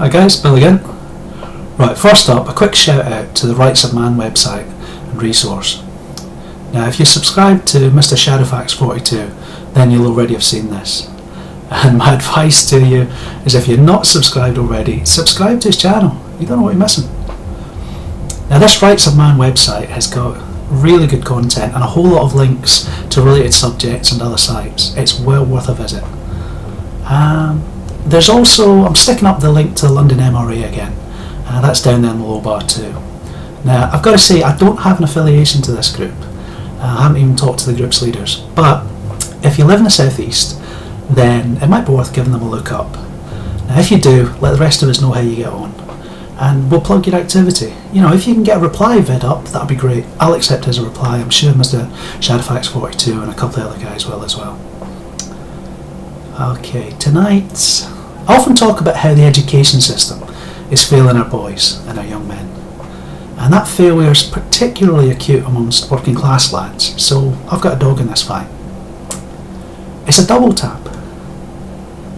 Hi guys, Bill again. Right, first up, a quick shout out to the Rights of Man website and resource. Now, if you subscribe to Mr. Shadowfax42, then you'll already have seen this. And my advice to you is, if you're not subscribed already, subscribe to his channel. You don't know what you're missing. Now, this Rights of Man website has got really good content and a whole lot of links to related subjects and other sites. It's well worth a visit. There's also, I'm sticking up the link to the London MRA again. That's down there in the low bar too. Now, I've got to say, I don't have an affiliation to this group. I haven't even talked to the group's leaders. But if you live in the southeast, then it might be worth giving them a look up. Now, if you do, let the rest of us know how you get on, and we'll plug your activity. You know, if you can get a reply vid up, that'd be great. I'll accept as a reply. I'm sure Mr. Shadowfax42 and a couple of other guys will as well. Okay, tonight, I often talk about how the education system is failing our boys and our young men. And that failure is particularly acute amongst working class lads, so I've got a dog in this fight. It's a double tap.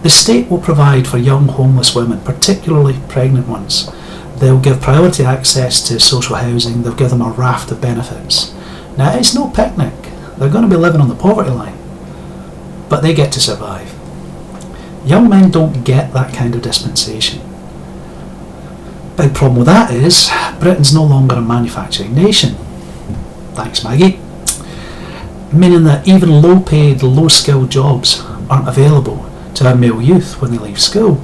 The state will provide for young homeless women, particularly pregnant ones. They'll give priority access to social housing, they'll give them a raft of benefits. Now, it's no picnic. They're going to be living on the poverty line, but they get to survive. Young men don't get that kind of dispensation. Big problem with that is, Britain's no longer a manufacturing nation. Thanks, Maggie. Meaning that even low-paid, low-skilled jobs aren't available to our male youth when they leave school.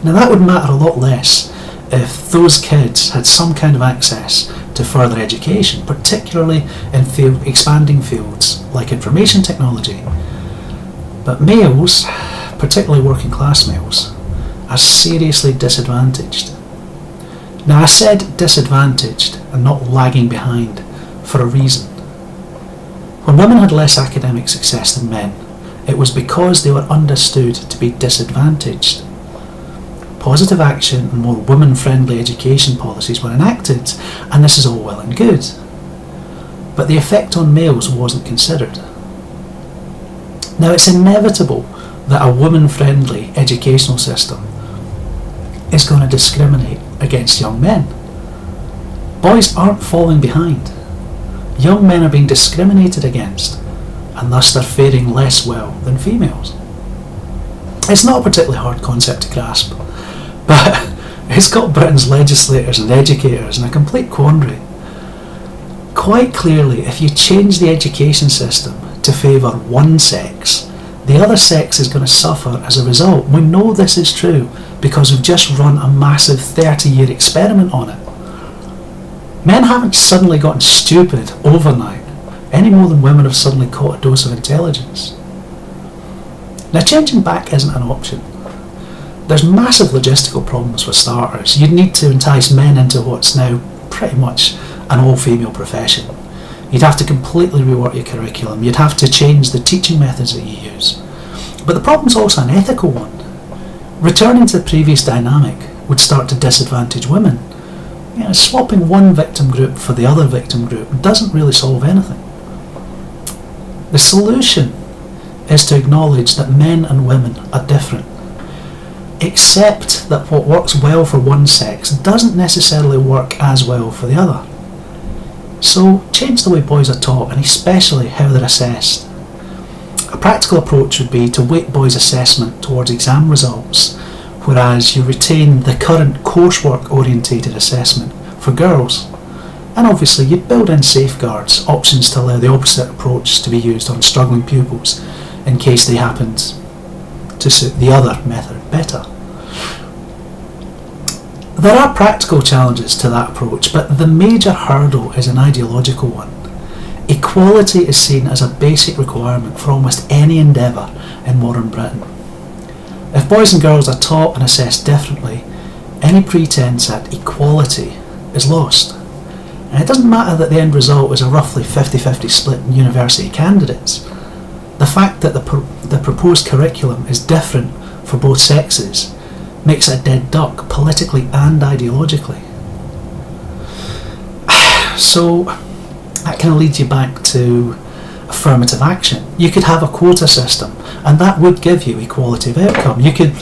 Now, that would matter a lot less if those kids had some kind of access to further education, particularly in expanding fields like information technology. But males, particularly working class males, are seriously disadvantaged. Now, I said disadvantaged and not lagging behind for a reason. When women had less academic success than men, it was because they were understood to be disadvantaged. Positive action and more women-friendly education policies were enacted, and this is all well and good. But the effect on males wasn't considered. Now, it's inevitable that a woman-friendly educational system is going to discriminate against young men. Boys aren't falling behind. Young men are being discriminated against, and thus they're faring less well than females. It's not a particularly hard concept to grasp, but it's got Britain's legislators and educators in a complete quandary. Quite clearly, if you change the education system to favour one sex, the other sex is going to suffer as a result. We know this is true because we've just run a massive 30-year experiment on it. Men haven't suddenly gotten stupid overnight, any more than women have suddenly caught a dose of intelligence. Now, changing back isn't an option. There's massive logistical problems for starters. You'd need to entice men into what's now pretty much an all-female profession. You'd have to completely rework your curriculum. You'd have to change the teaching methods that you use. But the problem's also an ethical one. Returning to the previous dynamic would start to disadvantage women. You know, swapping one victim group for the other victim group doesn't really solve anything. The solution is to acknowledge that men and women are different. Accept that what works well for one sex doesn't necessarily work as well for the other. So change the way boys are taught, and especially how they're assessed. A practical approach would be to weight boys' assessment towards exam results, whereas you retain the current coursework orientated assessment for girls. And obviously you'd build in safeguards, options to allow the opposite approach to be used on struggling pupils in case they happened to suit the other method better. There are practical challenges to that approach, but the major hurdle is an ideological one. Equality is seen as a basic requirement for almost any endeavour in modern Britain. If boys and girls are taught and assessed differently, any pretense at equality is lost. And it doesn't matter that the end result is a roughly 50-50 split in university candidates. The fact that the proposed curriculum is different for both sexes makes it a dead duck politically and ideologically. So that kind of leads you back to affirmative action. You could have a quota system, and that would give you equality of outcome. You could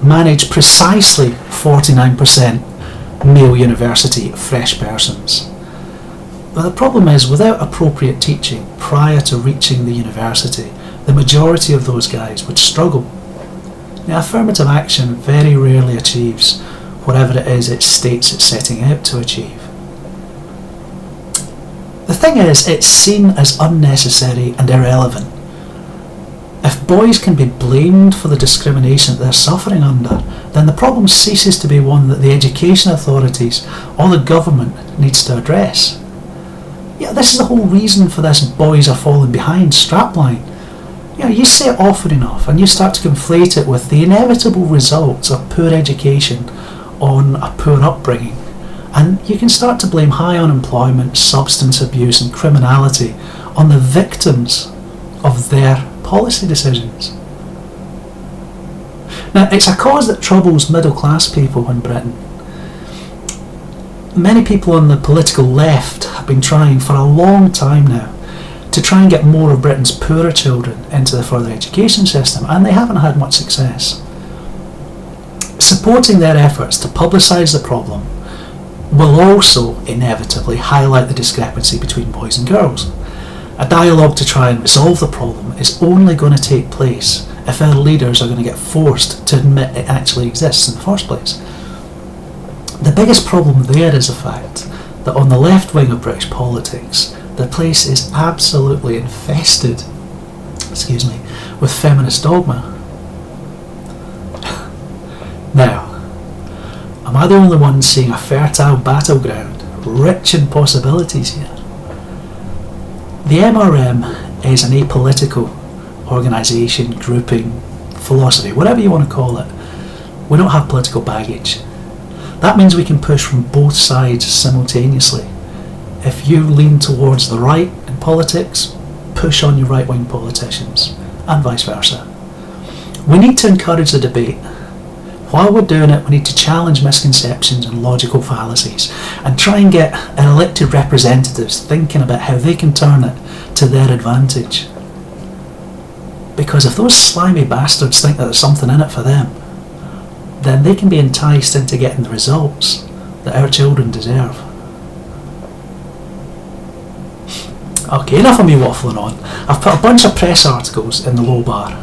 manage precisely 49% male university fresh persons. But the problem is, without appropriate teaching prior to reaching the university, the majority of those guys would struggle. Now, affirmative action very rarely achieves whatever it is it states it's setting out to achieve. The thing is, it's seen as unnecessary and irrelevant. If boys can be blamed for the discrimination that they're suffering under, then the problem ceases to be one that the education authorities or the government needs to address. Yeah, this is the whole reason for this boys are falling behind strapline. You say it often enough and you start to conflate it with the inevitable results of poor education on a poor upbringing, and you can start to blame high unemployment, substance abuse and criminality on the victims of their policy decisions. Now, it's a cause that troubles middle class people in Britain. Many people on the political left have been trying for a long time now to try and get more of Britain's poorer children into the further education system, and they haven't had much success. Supporting their efforts to publicise the problem will also inevitably highlight the discrepancy between boys and girls. A dialogue to try and resolve the problem is only going to take place if our leaders are going to get forced to admit it actually exists in the first place. The biggest problem there is the fact that on the left wing of British politics, the place is absolutely infested, with feminist dogma. Now, am I the only one seeing a fertile battleground, rich in possibilities here? The MRM is an apolitical organisation, grouping, philosophy, whatever you want to call it. We don't have political baggage. That means we can push from both sides simultaneously. If you lean towards the right in politics, push on your right-wing politicians, and vice versa. We need to encourage the debate. While we're doing it, we need to challenge misconceptions and logical fallacies and try and get our elected representatives thinking about how they can turn it to their advantage. Because if those slimy bastards think that there's something in it for them, then they can be enticed into getting the results that our children deserve. Okay, enough of me waffling on. I've put a bunch of press articles in the low bar.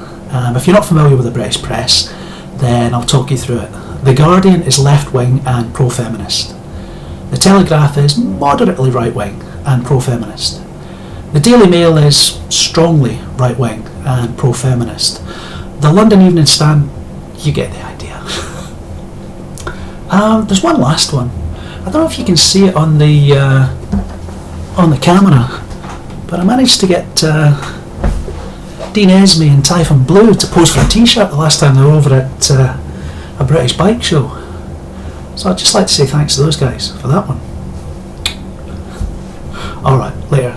If you're not familiar with the British press, then I'll talk you through it. The Guardian is left-wing and pro-feminist. The Telegraph is moderately right-wing and pro-feminist. The Daily Mail is strongly right-wing and pro-feminist. The London Evening Stand, you get the idea. There's one last one. I don't know if you can see it on the camera, but I managed to get Dean and Typhon Blue to pose for a t-shirt the last time they were over at a British bike show. So I'd just like to say thanks to those guys for that one. Alright, later.